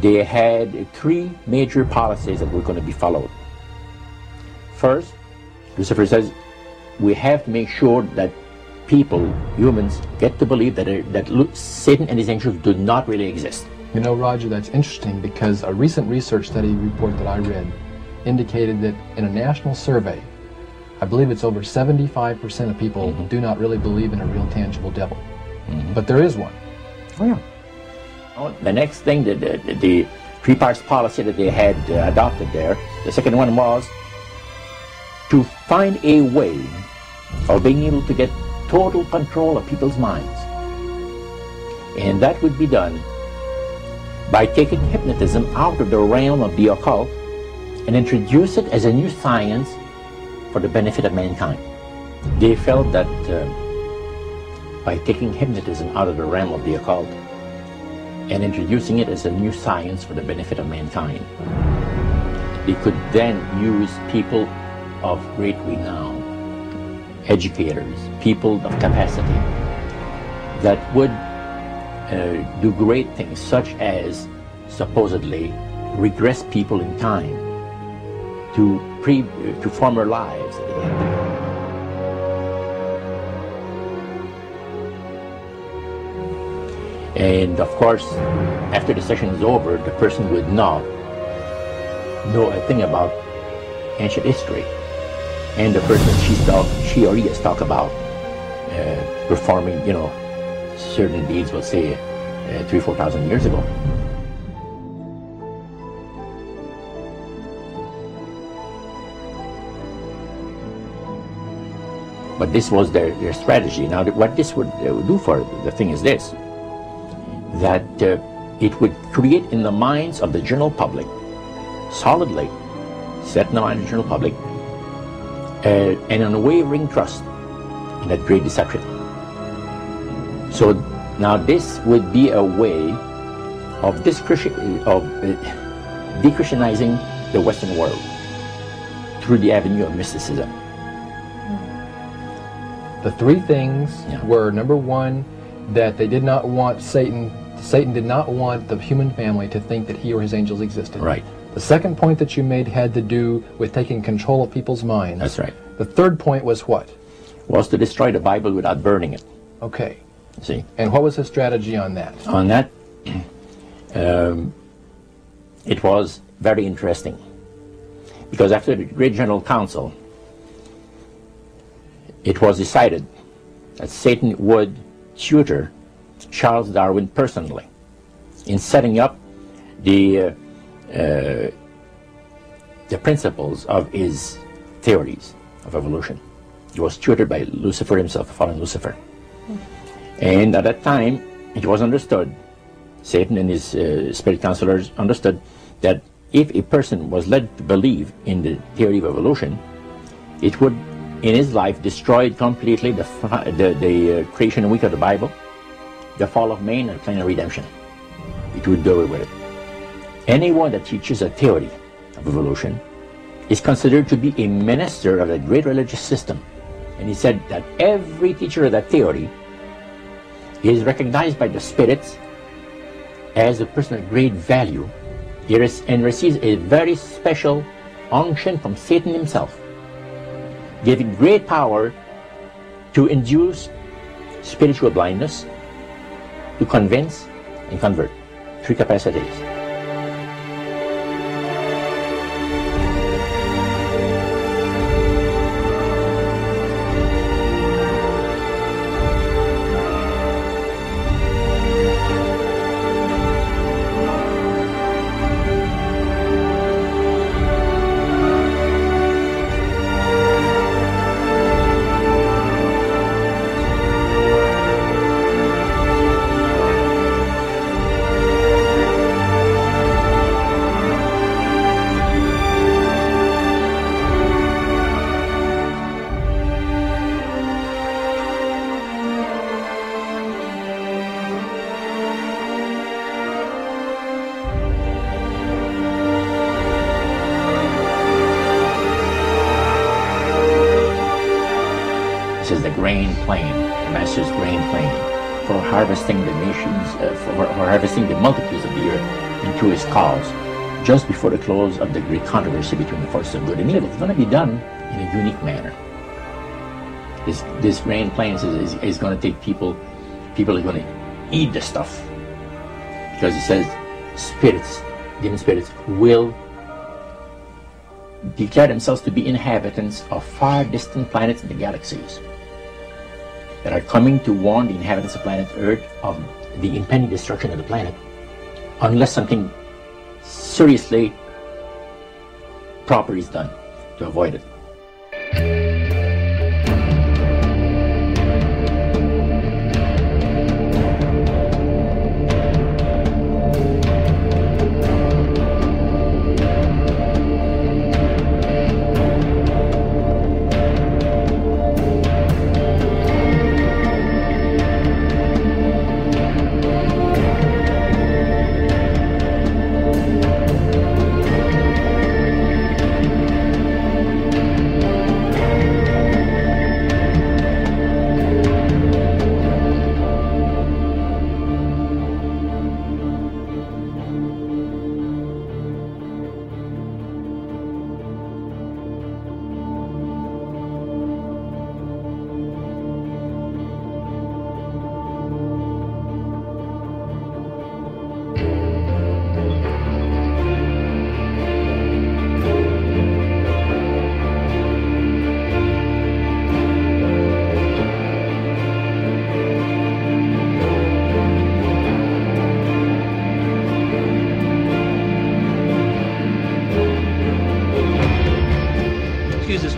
they had three major policies that were going to be followed. First, Lucifer says, we have to make sure that people, humans, get to believe that Satan and his angels do not really exist. You know, Roger, that's interesting because a recent research study report that I read indicated that in a national survey, I believe it's over 75% of people do not really believe in a real tangible devil. But there is one. Oh, yeah. The next thing, the three parts policy that they had adopted there, the second one was to find a way of being able to get total control of people's minds. And that would be done by taking hypnotism out of the realm of the occult and introduce it as a new science for the benefit of mankind. They felt that by taking hypnotism out of the realm of the occult and introducing it as a new science for the benefit of mankind, they could then use people of great renown, educators, people of capacity, that would do great things, such as supposedly regress people in time to former lives that they had. And of course, after the session is over, the person would not know a thing about ancient history. And the person she or he has talked about performing, certain deeds, we'll say, 3,000 or 4,000 years ago. But this was their strategy. Now, what this would do for the thing is this, that it would create in the minds of the general public, solidly set in the mind of the general public, an unwavering trust in that great deception. So now this would be a way of de-Christianizing the Western world through the avenue of mysticism. The three things were, number one, that they did not want Satan did not want the human family to think that he or his angels existed. Right. The second point that you made had to do with taking control of people's minds. That's right. The third point was what? Was to destroy the Bible without burning it. Okay. See? And what was his strategy on that? On that, it was very interesting. Because after the Great General Council, it was decided that Satan would tutor Charles Darwin personally in setting up the principles of his theories of evolution. He was tutored by Lucifer himself, fallen Lucifer. And at that time, it was understood, Satan and his spirit counselors understood, that if a person was led to believe in the theory of evolution, it would, in his life, destroy completely the creation week of the Bible, the fall of man, and plan of redemption. It would do away with it. Anyone that teaches a theory of evolution is considered to be a minister of a great religious system. And he said that every teacher of that theory is recognized by the spirits as a person of great value and receives a very special unction from Satan himself, giving great power to induce spiritual blindness, to convince and convert. Three capacities. Harvesting the nations, for harvesting the multitudes of the earth. and through his cause just before the close of the great controversy between the forces of good and evil. It's going to be done in a unique manner. This grand plan is going to take people are going to eat the stuff, because it says spirits, demon spirits, will declare themselves to be inhabitants of far distant planets in the galaxies that are coming to warn the inhabitants of planet Earth of the impending destruction of the planet unless something seriously proper is done to avoid it.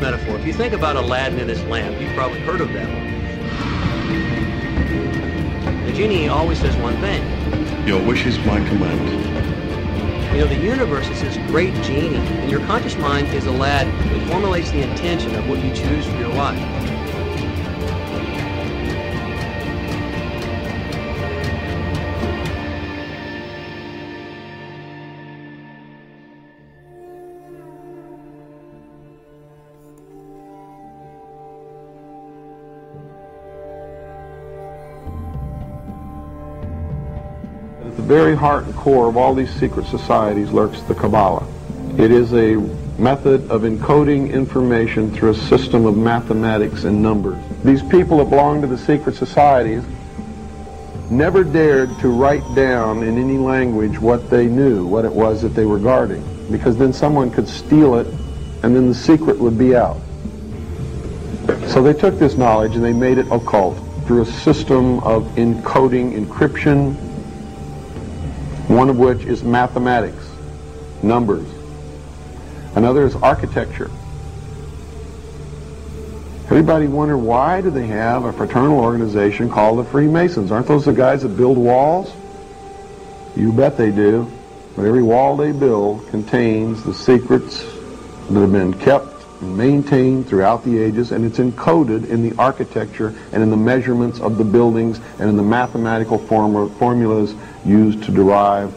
Metaphor. If you think about Aladdin and his lamp, you've probably heard of that one. The genie always says one thing. Your wish is my command. You know, the universe is this great genie, and your conscious mind is Aladdin. It formulates the intention of what you choose for your life. At the very heart and core of all these secret societies lurks the Kabbalah. It is a method of encoding information through a system of mathematics and numbers. These people that belong to the secret societies never dared to write down in any language what they knew, what it was that they were guarding, because then someone could steal it and then the secret would be out. So they took this knowledge and they made it occult through a system of encoding, encryption, one of which is mathematics, numbers. Another is architecture. Everybody wonder, why do they have a fraternal organization called the Freemasons? Aren't those the guys that build walls? You bet they do. But every wall they build contains the secrets that have been kept and maintained throughout the ages, and it's encoded in the architecture and in the measurements of the buildings and in the mathematical formulas used to derive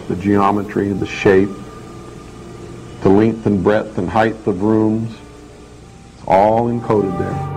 the geometry, the shape, the length and breadth and height of rooms. It's all encoded there.